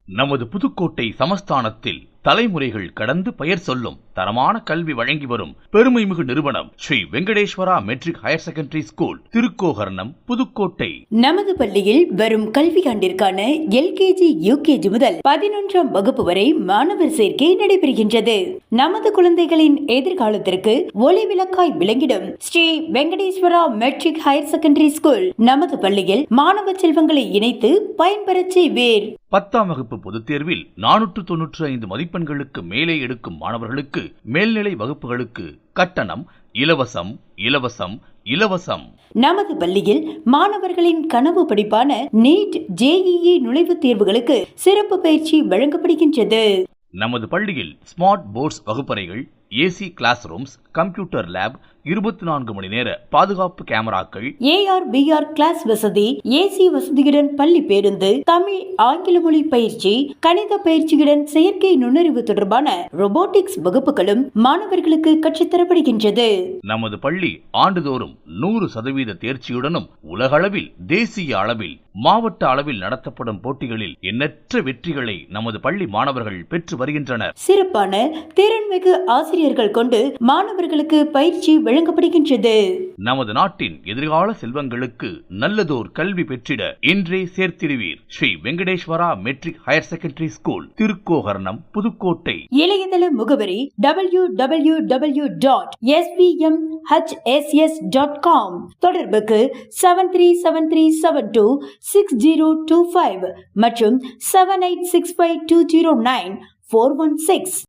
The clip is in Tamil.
நமது புதுக்கோட்டை சமஸ்தானத்தில் தலைமுறைகள் கடந்து பெயர் சொல்லும் தரமான கல்வி வழங்கி வரும் பெருமைமிகு நிறுவனம் Shri Venkateswara matric higher secondary school, Thirugokarnam, Pudukkottai. நமது பள்ளியில் வரும் கல்வியாண்டிற்கான எல்கேஜி, யூகேஜி முதல் 11ஆம் வகுப்பு வரை மாணவர் சேர்க்கை நடைபெறுகின்றது. நமது குழந்தைகளின் எதிர்காலத்திற்கு ஒளிவிளக்காய் விளங்கிடும் Shri Venkateswara matric higher secondary school நமது பள்ளியில் மாணவ செல்வங்களை இணைத்து பயன்பெறச் செய்வீர். 10ஆம் வகுப்பு பொதுத் தேர்வில் 495 மதிப்பெண்களுக்கு மேலே எடுக்கும் மாணவர்களுக்கு மேல்நிலை வகுப்புகளுக்கு கட்டணம் இலவசம். நமது பள்ளியில் மாணவர்களின் கனவு படிப்பான நீட், JEE நுழைவுத் தேர்வுகளுக்கு சிறப்பு பயிற்சி வழங்கப்படுகின்றது. நமது பள்ளியில் ஸ்மார்ட் போர்ட்ஸ் வகுப்பறைகள், AC classrooms, computer lab, 24 மணி நேர பாதுகாப்பு கேமராக்கள், AR/VR கிளாஸ் வசதி, AC வசதியுடன் பள்ளி பேருந்து, தமிழ், ஆங்கில மொழி பயிற்சி, கணித பயிற்சியுடன் செயற்கை நுண்ணறிவு தொடர்பான ரோபோட்டிக்ஸ் வகுப்புகளும் மாணவர்களுக்கு கற்றுத்தரப்படுகின்றது. நமது பள்ளி ஆண்டுதோறும் 100% தேர்ச்சியுடனும் உலகளவில், தேசிய அளவில், மாவட்ட அளவில் நடத்தப்படும் போட்டிகளில் எண்ணற்ற வெற்றிகளை நமது பள்ளி மாணவர்கள் பெற்று வருகின்றனர். சிறப்பான திறன்மிகு ஆசிரியர்கள் கொண்டு மாணவர்களுக்கு பயிற்சி வழங்கப்படுகின்றது. நமது நாட்டின் எதிர்கால செல்வங்களுக்கு நல்லதோர் கல்வி பெற்றிட இன்றே சேர்த்திடுவீர். Shri Venkateswara matric higher secondary school, Thirugokarnam, Pudukkottai. இளையதள முகவரி www.svmhss.com. தொடர்புக்கு 7373726025 மற்றும் 7865209416.